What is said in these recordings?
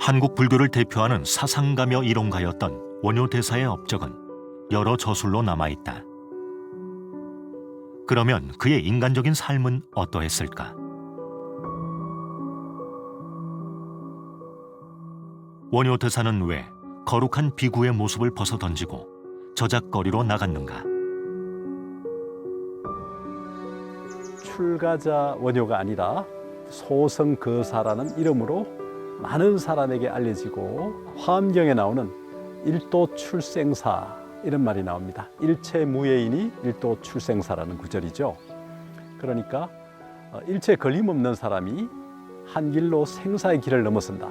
한국 불교를 대표하는 사상가며 이론가였던 원효대사의 업적은 여러 저술로 남아있다. 그러면 그의 인간적인 삶은 어떠했을까? 원효대사는 왜 거룩한 비구의 모습을 벗어던지고 저작거리로 나갔는가? 출가자 원효가 아니라 소성거사라는 이름으로 많은 사람에게 알려지고 화엄경에 나오는 일도 출생사 이런 말이 나옵니다. 일체 무예인이 일도 출생사라는 구절이죠. 그러니까 일체 걸림없는 사람이 한 길로 생사의 길을 넘어선다.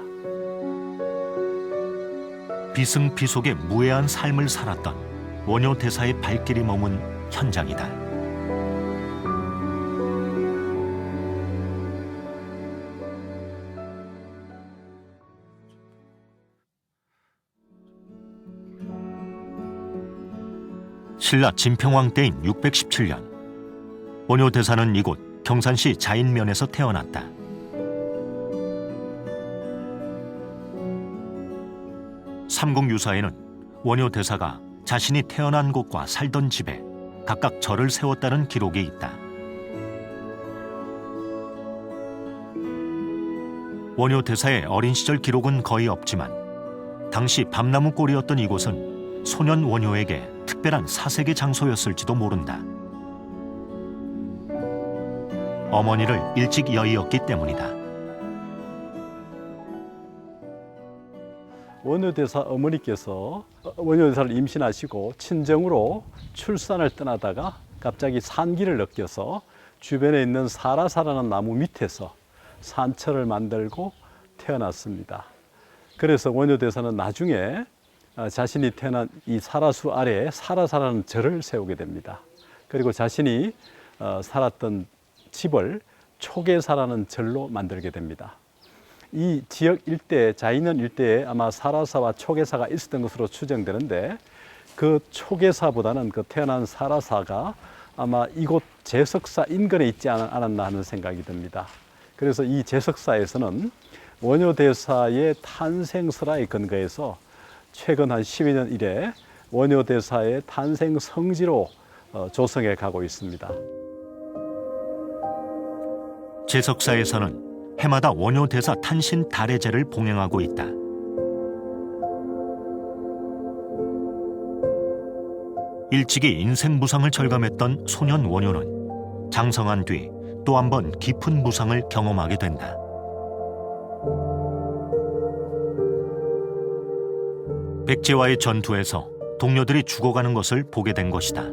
비승비속의 무해한 삶을 살았던 원효대사의 발길이 머문 현장이다. 신라 진평왕 때인 617년, 원효대사는 이곳 경산시 자인면에서 태어났다. 삼국유사에는 원효대사가 자신이 태어난 곳과 살던 집에 각각 절을 세웠다는 기록이 있다. 원효대사의 어린 시절 기록은 거의 없지만 당시 밤나무골이었던 이곳은 소년 원효에게 특별한 사색의 장소였을지도 모른다. 어머니를 일찍 여의었기 때문이다. 원효대사 어머니께서 원효대사를 임신하시고 친정으로 출산을 떠나다가 갑자기 산기를 느껴서 주변에 있는 사라사라는 나무 밑에서 산처를 만들고 태어났습니다. 그래서 원효대사는 나중에 자신이 태어난 이 사라수 아래에 사라사라는 절을 세우게 됩니다. 그리고 자신이 살았던 집을 초계사라는 절로 만들게 됩니다. 이 지역 일대, 자인원 일대에 아마 사라사와 초계사가 있었던 것으로 추정되는데 그 초계사보다는 그 태어난 사라사가 아마 이곳 제석사 인근에 있지 않았나 하는 생각이 듭니다. 그래서 이 제석사에서는 원효대사의 탄생설화에 근거해서 최근 한 10여 년 이래 원효대사의 탄생 성지로 조성해 가고 있습니다. 제석사에서는 해마다 원효대사 탄신 달해제를 봉행하고 있다. 일찍이 인생 무상을 절감했던 소년 원효는 장성한 뒤 또 한 번 깊은 무상을 경험하게 된다. 백제와의 전투에서 동료들이 죽어가는 것을 보게 된 것이다.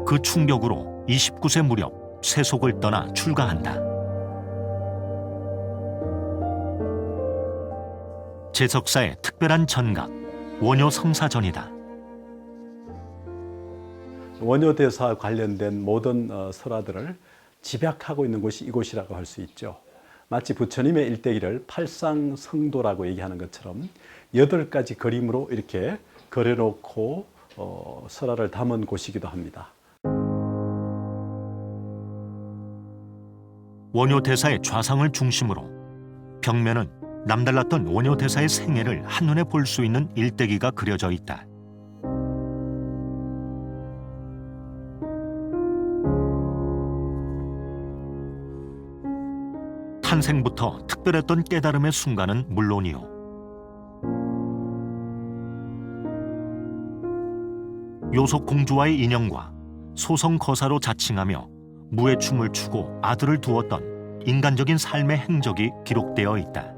그 충격으로 29세 무렵 세속을 떠나 출가한다. 제석사의 특별한 전각, 원효성사전이다. 원효대사와 관련된 모든 설화들을 집약하고 있는 곳이 이곳이라고 할 수 있죠. 마치 부처님의 일대기를 팔상성도라고 얘기하는 것처럼 8가지 그림으로 이렇게 그려놓고 설화를 담은 곳이기도 합니다. 원효대사의 좌상을 중심으로 벽면은 남달랐던 원효대사의 생애를 한눈에 볼 수 있는 일대기가 그려져 있다. 탄생부터 특별했던 깨달음의 순간은 물론이요, 요속공주와의 인연과 소성거사로 자칭하며 무의 춤을 추고 아들을 두었던 인간적인 삶의 행적이 기록되어 있다.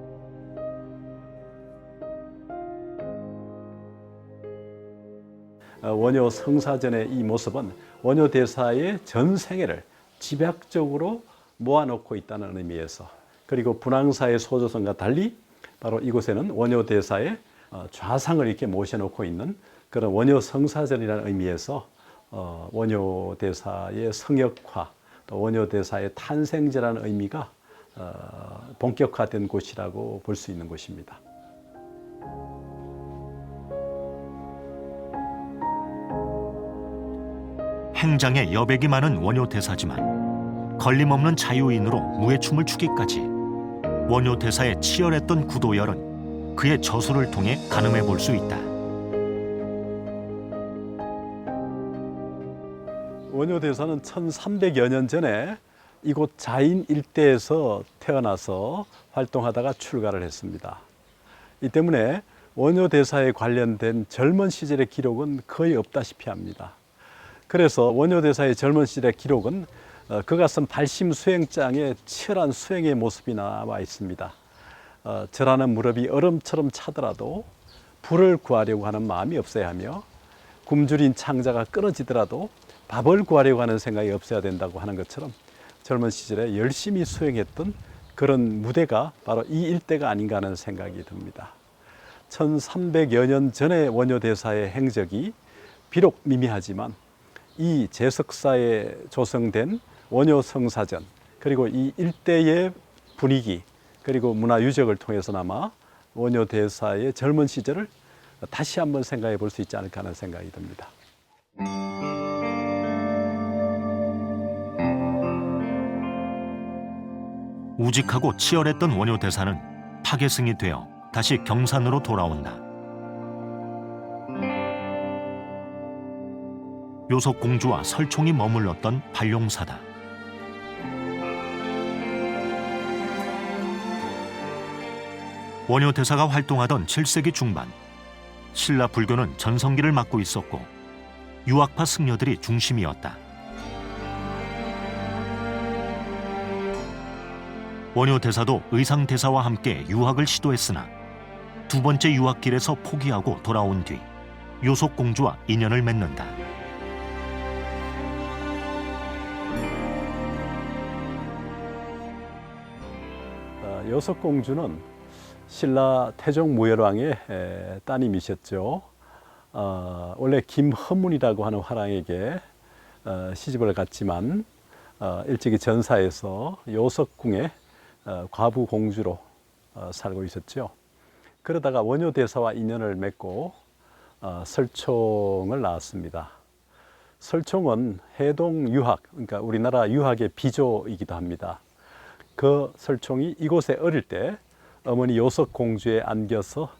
원효 성사전의 이 모습은 원효대사의 전 생애를 집약적으로 모아놓고 있다는 의미에서, 그리고 분황사의 소조선과 달리 바로 이곳에는 원효대사의 좌상을 이렇게 모셔놓고 있는 그런 원효 성사전이라는 의미에서 원효대사의 성역화, 또 원효대사의 탄생제라는 의미가 본격화된 곳이라고 볼 수 있는 곳입니다. 행장에 여백이 많은 원효대사지만 걸림없는 자유인으로 무의 춤을 추기까지 원효 대사의 치열했던 구도열은 그의 저술을 통해 가늠해 볼 수 있다. 원효 대사는 1300여 년 전에 이곳 자인 일대에서 태어나서 활동하다가 출가를 했습니다. 이 때문에 원효 대사에 관련된 젊은 시절의 기록은 거의 없다시피 합니다. 그래서 원효 대사의 젊은 시절의 기록은 그가 쓴 발심 수행장에 치열한 수행의 모습이 나와 있습니다. 절하는 무릎이 얼음처럼 차더라도 불을 구하려고 하는 마음이 없어야 하며 굶주린 창자가 끊어지더라도 밥을 구하려고 하는 생각이 없어야 된다고 하는 것처럼 젊은 시절에 열심히 수행했던 그런 무대가 바로 이 일대가 아닌가 하는 생각이 듭니다. 1300여 년 전의 원효 대사의 행적이 비록 미미하지만 이 제석사에 조성된 원효 성사전 그리고 이 일대의 분위기 그리고 문화 유적을 통해서나마 원효 대사의 젊은 시절을 다시 한번 생각해 볼 수 있지 않을까 하는 생각이 듭니다. 우직하고 치열했던 원효 대사는 파괴승이 되어 다시 경산으로 돌아온다. 요속 공주와 설총이 머물렀던 발룡사다. 원효 대사가 활동하던 7세기 중반, 신라 불교는 전성기를 맞고 있었고 유학파 승려들이 중심이었다. 원효 대사도 의상 대사와 함께 유학을 시도했으나 두 번째 유학길에서 포기하고 돌아온 뒤 요속 공주와 인연을 맺는다. 요속 공주는 신라 태종 무열왕의 따님이셨죠. 원래 김허문이라고 하는 화랑에게 시집을 갔지만 일찍이 전사해서 요석궁의 과부 공주로 살고 있었죠. 그러다가 원효 대사와 인연을 맺고 설총을 낳았습니다. 설총은 해동 유학, 그러니까 우리나라 유학의 비조이기도 합니다. 그 설총이 이곳에 어릴 때 어머니 요석 공주에 안겨서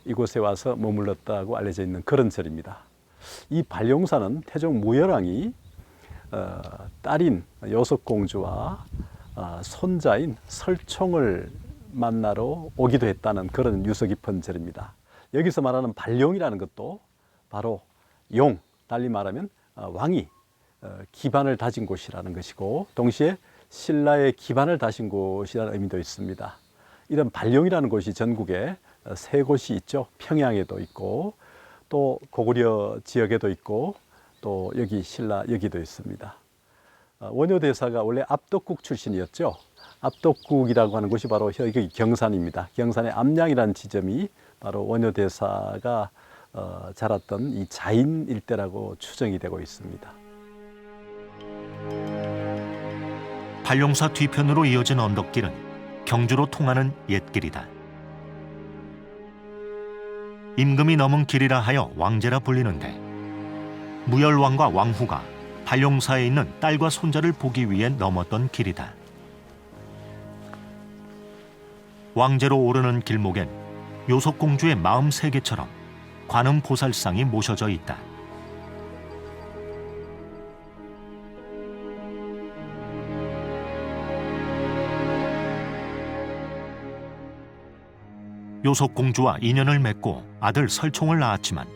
이곳에 와서 머물렀다고 알려져 있는 그런 절입니다. 이 발룡사는 태종 무열왕이 딸인 요석 공주와 손자인 설총을 만나러 오기도 했다는 그런 유서 깊은 절입니다. 여기서 말하는 발룡이라는 것도 바로 용, 달리 말하면 왕이 기반을 다진 곳이라는 것이고 동시에 신라의 기반을 다진 곳이라는 의미도 있습니다. 이런 발룡이라는 곳이 전국에 세 곳이 있죠. 평양에도 있고 또 고구려 지역에도 있고 또 여기 신라 여기도 있습니다. 원효 대사가 원래 압덕국 출신이었죠. 압덕국이라고 하는 곳이 바로 여기 경산입니다. 경산의 암양이라는 지점이 바로 원효 대사가 자랐던 이 자인 일대라고 추정이 되고 있습니다. 발룡사 뒤편으로 이어진 언덕길은 경주로 통하는 옛길이다. 임금이 넘은 길이라 하여 왕제라 불리는데 무열왕과 왕후가 발룡사에 있는 딸과 손자를 보기 위해 넘었던 길이다. 왕제로 오르는 길목엔 요속공주의 마음 세계처럼 관음보살상이 모셔져 있다. 요속공주와 인연을 맺고 아들 설총을 낳았지만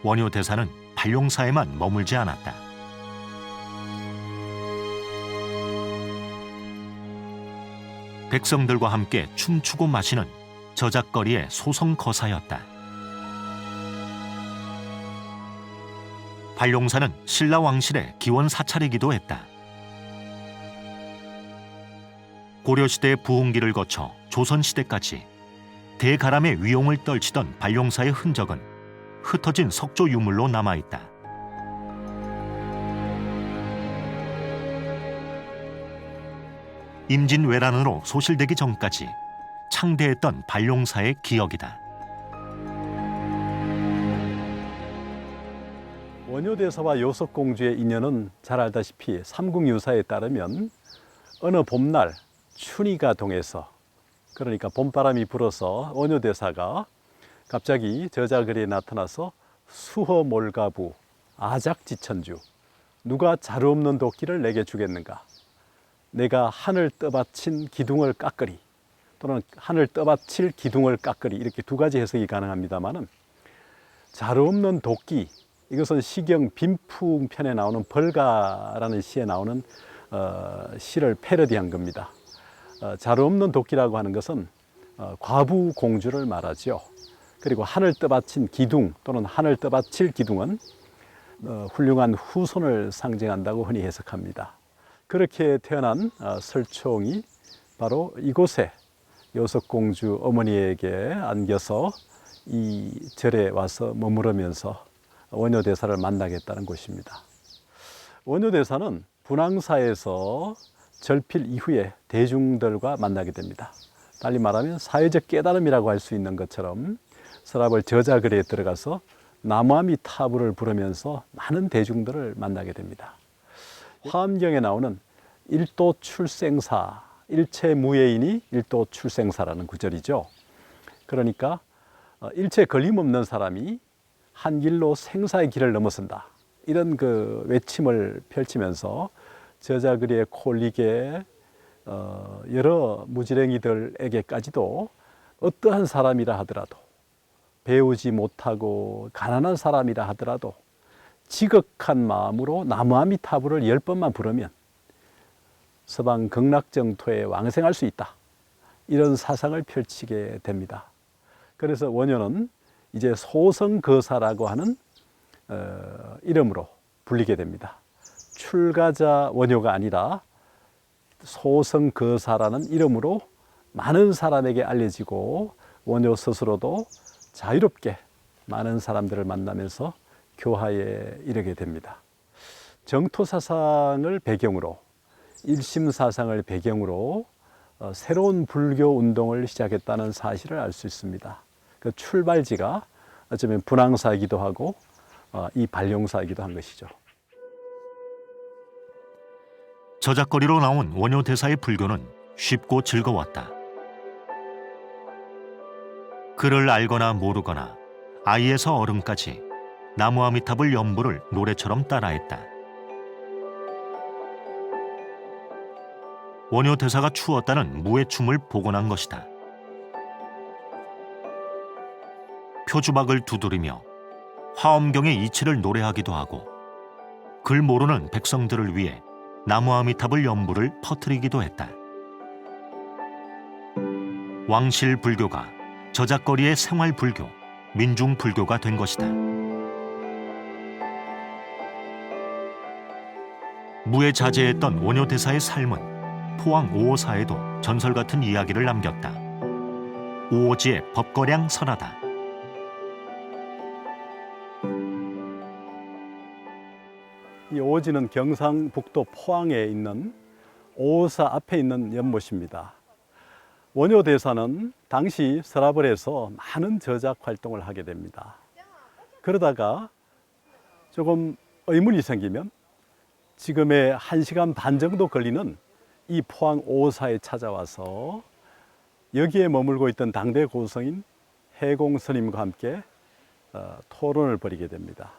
원효 대사는 발룡사에만 머물지 않았다. 백성들과 함께 춤추고 마시는 저작거리의 소성거사였다. 발룡사는 신라 왕실의 기원 사찰이기도 했다. 고려시대의 부흥기를 거쳐 조선시대까지 대가람의 위용을 떨치던 발룡사의 흔적은 흩어진 석조 유물로 남아있다. 임진왜란으로 소실되기 전까지 창대했던 발룡사의 기억이다. 원효대사와 요석공주의 인연은 잘 알다시피 삼국유사에 따르면 어느 봄날 춘희가 동에서 그러니까 봄바람이 불어서 원효대사가 갑자기 저자글에 나타나서 수허몰가부 아작지천주 누가 자루 없는 도끼를 내게 주겠는가? 내가 하늘 떠받친 기둥을 깎으리 또는 하늘 떠받칠 기둥을 깎으리 이렇게 두 가지 해석이 가능합니다만은 자루 없는 도끼 이것은 시경 빈풍편에 나오는 벌가라는 시에 나오는 시를 패러디한 겁니다. 자루 없는 도끼라고 하는 것은 과부 공주를 말하죠. 그리고 하늘 떠받친 기둥 또는 하늘 떠받칠 기둥은 훌륭한 후손을 상징한다고 흔히 해석합니다. 그렇게 태어난 설총이 바로 이곳에 여석공주 어머니에게 안겨서 이 절에 와서 머무르면서 원효대사를 만나겠다는 곳입니다. 원효대사는 분황사에서 절필 이후에 대중들과 만나게 됩니다. 달리 말하면 사회적 깨달음이라고 할 수 있는 것처럼 서랍을 저자글에 들어가서 나무아미타불을 부르면서 많은 대중들을 만나게 됩니다. 화엄경에 나오는 일도 출생사, 일체 무예인이 일도 출생사라는 구절이죠. 그러니까 일체 걸림없는 사람이 한 길로 생사의 길을 넘어선다. 이런 그 외침을 펼치면서 저자글에 콜리게 여러 무지랭이들에게까지도 어떠한 사람이라 하더라도 배우지 못하고 가난한 사람이라 하더라도 지극한 마음으로 나무아미타불을 10번만 부르면 서방 극락정토에 왕생할 수 있다. 이런 사상을 펼치게 됩니다. 그래서 원효는 이제 소성거사라고 하는 이름으로 불리게 됩니다. 출가자 원효가 아니라 소성거사라는 이름으로 많은 사람에게 알려지고 원효 스스로도 자유롭게 많은 사람들을 만나면서 교화에 이르게 됩니다. 정토사상을 배경으로 일심사상을 배경으로 새로운 불교 운동을 시작했다는 사실을 알 수 있습니다. 그 출발지가 어쩌면 분황사이기도 하고 이 발령사이기도 한 것이죠. 저작거리로 나온 원효대사의 불교는 쉽고 즐거웠다. 글을 알거나 모르거나 아이에서 어른까지 나무아미타불 연부를 노래처럼 따라했다. 원효대사가 추었다는 무예춤을 복원한 것이다. 표주박을 두드리며 화엄경의 이치를 노래하기도 하고 글 모르는 백성들을 위해 나무아미타불 연부를 퍼뜨리기도 했다. 왕실 불교가 저작거리의 생활 불교, 민중 불교가 된 것이다. 무예자제했던 원효대사의 삶은 포항 오호사에도 전설 같은 이야기를 남겼다. 오오지의 법거량 설하다. 이 오지는 경상북도 포항에 있는 오호사 앞에 있는 연못입니다. 원효대사는 당시 서라벌에서 많은 저작 활동을 하게 됩니다. 그러다가 조금 의문이 생기면 지금의 1시간 반 정도 걸리는 이 포항 오호사에 찾아와서 여기에 머물고 있던 당대 고성인 해공 스님과 함께 토론을 벌이게 됩니다.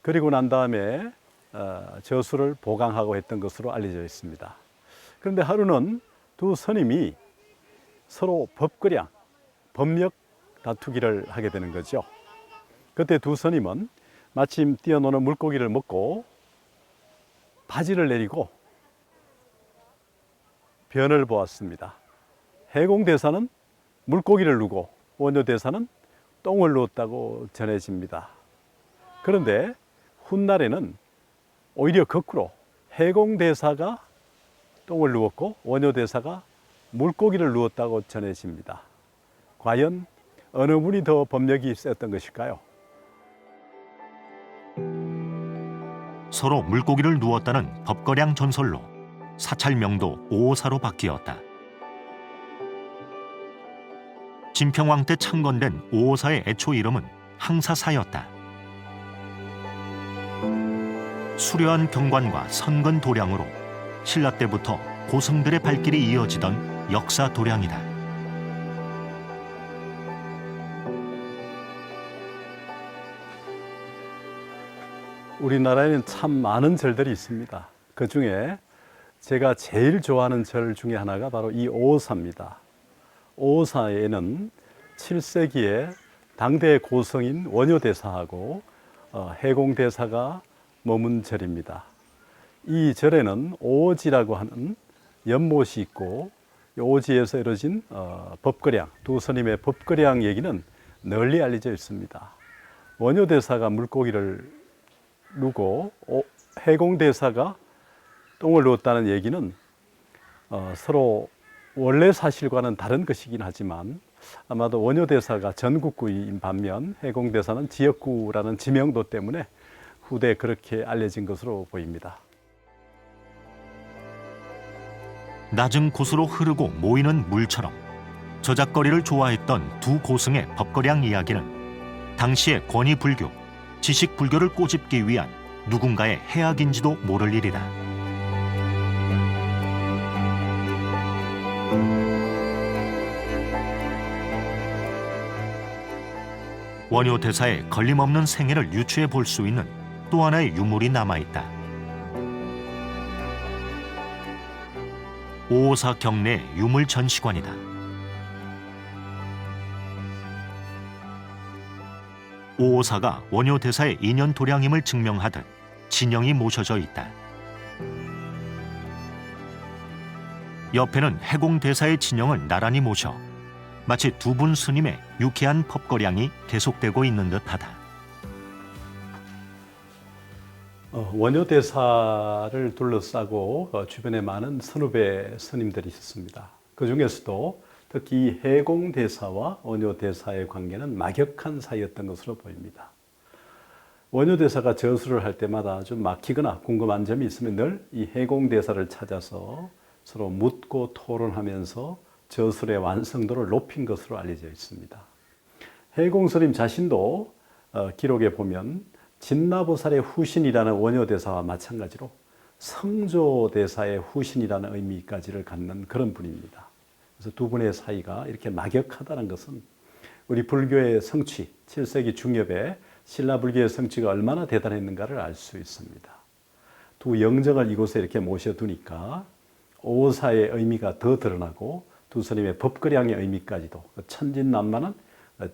그리고 난 다음에 저수를 보강하고 했던 것으로 알려져 있습니다. 그런데 하루는 두 스님이 서로 법거량, 법력 다투기를 하게 되는 거죠. 그때 두 스님은 마침 뛰어노는 물고기를 먹고 바지를 내리고 변을 보았습니다. 해공대사는 물고기를 누고 원효대사는 똥을 누었다고 전해집니다. 그런데 훗날에는 오히려 거꾸로 해공대사가 똥을 누웠고 원효대사가 물고기를 누웠다고 전해집니다. 과연 어느 분이 더 법력이 있었던 것일까요? 서로 물고기를 누웠다는 법거량 전설로 사찰명도 오호사로 바뀌었다. 진평왕 때 창건된 오호사의 애초 이름은 항사사였다. 수려한 경관과 선건 도량으로 신라 때부터 고승들의 발길이 이어지던 역사 도량이다. 우리나라에는 참 많은 절들이 있습니다. 그 중에 제가 제일 좋아하는 절 중에 하나가 바로 이 오사입니다. 오사에는 7세기에 당대의 고성인 원효대사하고 해공대사가 머문 절입니다. 이 절에는 오지라고 하는 연못이 있고 오지에서 이루어진 법거량, 두 스님의 법거량 얘기는 널리 알려져 있습니다. 원효대사가 물고기를 누고 해공대사가 똥을 누었다는 얘기는 서로 원래 사실과는 다른 것이긴 하지만 아마도 원효대사가 전국구인 반면 해공대사는 지역구라는 지명도 때문에 후대에 그렇게 알려진 것으로 보입니다. 낮은 곳으로 흐르고 모이는 물처럼 저작거리를 좋아했던 두 고승의 법거량 이야기는 당시의 권위불교, 지식불교를 꼬집기 위한 누군가의 해악인지도 모를 일이다. 원효대사의 걸림없는 생애를 유추해 볼 수 있는 또 하나의 유물이 남아있다. 오오사 경내 유물 전시관이다. 오오사가 원효대사의 인연 도량임을 증명하듯 진영이 모셔져 있다. 옆에는 해공대사의 진영을 나란히 모셔 마치 두 분 스님의 유쾌한 법거량이 계속되고 있는 듯하다. 원효대사를 둘러싸고 주변에 많은 선후배 스님들이 있었습니다. 그 중에서도 특히 해공대사와 원효대사의 관계는 막역한 사이였던 것으로 보입니다. 원효대사가 저술을 할 때마다 좀 막히거나 궁금한 점이 있으면 늘 이 해공대사를 찾아서 서로 묻고 토론하면서 저술의 완성도를 높인 것으로 알려져 있습니다. 해공스님 자신도 기록에 보면 진나보살의 후신이라는 원효대사와 마찬가지로 성조대사의 후신이라는 의미까지를 갖는 그런 분입니다. 그래서 두 분의 사이가 이렇게 막역하다는 것은 우리 불교의 성취, 7세기 중엽에 신라불교의 성취가 얼마나 대단했는가를 알 수 있습니다. 두 영정을 이곳에 이렇게 모셔두니까 오사의 의미가 더 드러나고 두 스님의 법거량의 의미까지도 천진난만한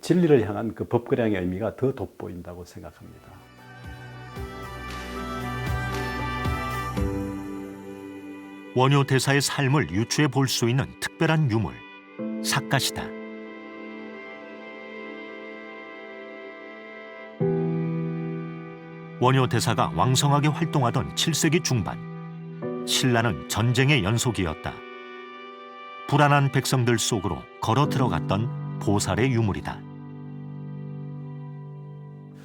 진리를 향한 그 법거량의 의미가 더 돋보인다고 생각합니다. 원효대사의 삶을 유추해 볼 수 있는 특별한 유물, 삿갓이다. 원효대사가 왕성하게 활동하던 7세기 중반, 신라는 전쟁의 연속이었다. 불안한 백성들 속으로 걸어 들어갔던 보살의 유물이다.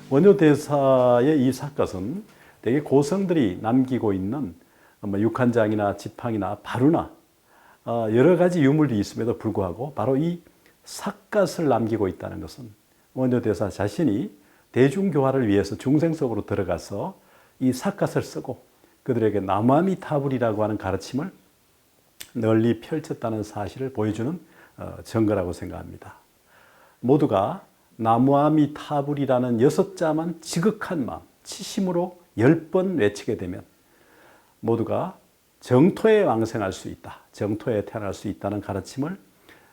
원효대사의 이 삿갓은 대개 고성들이 남기고 있는 육한장이나 지팡이나 바루나 여러 가지 유물이 있음에도 불구하고 바로 이 삿갓을 남기고 있다는 것은 원효대사 자신이 대중교화를 위해서 중생 속으로 들어가서 이 삿갓을 쓰고 그들에게 나무아미타불이라고 하는 가르침을 널리 펼쳤다는 사실을 보여주는 증거라고 생각합니다. 모두가 나무아미타불이라는 6자만 지극한 마음, 치심으로 10번 외치게 되면 모두가 정토에 왕생할 수 있다, 정토에 태어날 수 있다는 가르침을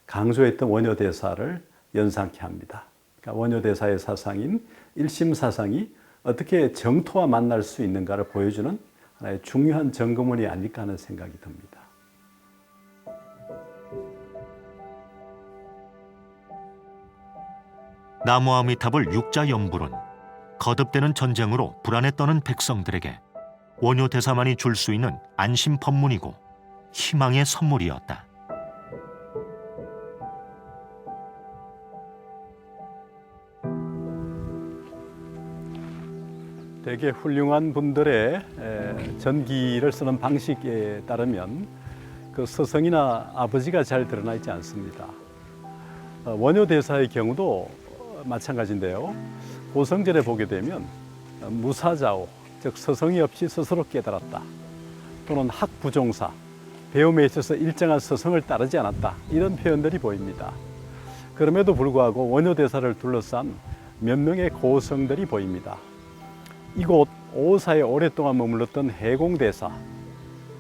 강조했던 원효대사를 연상케 합니다. 그러니까 원효대사의 사상인 일심사상이 어떻게 정토와 만날 수 있는가를 보여주는 하나의 중요한 점검원이 아닐까 하는 생각이 듭니다. 나무아미탑을 육자 연불은 거듭되는 전쟁으로 불안에 떠는 백성들에게 원효대사만이 줄 수 있는 안심 법문이고 희망의 선물이었다. 되게 훌륭한 분들의 전기를 쓰는 방식에 따르면 그 스승이나 아버지가 잘 드러나 있지 않습니다. 원효대사의 경우도 마찬가지인데요. 고성절에 보게 되면 무사자오, 즉 스승이 없이 스스로 깨달았다. 또는 학부종사, 배움에 있어서 일정한 스승을 따르지 않았다. 이런 표현들이 보입니다. 그럼에도 불구하고 원효대사를 둘러싼 몇 명의 고성들이 보입니다. 이곳 오사에 오랫동안 머물렀던 해공대사,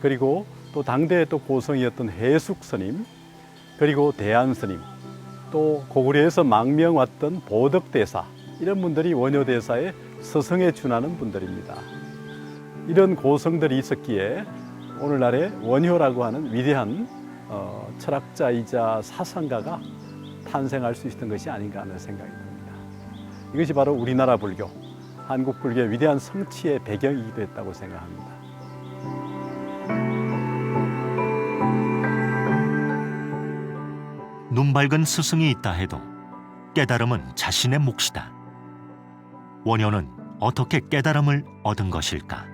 그리고 또 당대의 또 고성이었던 해숙스님, 그리고 대안스님, 또 고구려에서 망명 왔던 보덕대사, 이런 분들이 원효대사의 서성에 준하는 분들입니다. 이런 고성들이 있었기에 오늘날의 원효라고 하는 위대한 철학자이자 사상가가 탄생할 수 있었던 것이 아닌가 하는 생각이 듭니다. 이것이 바로 우리나라 불교, 한국 불교의 위대한 성취의 배경이기도 했다고 생각합니다. 눈 밝은 스승이 있다 해도 깨달음은 자신의 몫이다. 원효는 어떻게 깨달음을 얻은 것일까?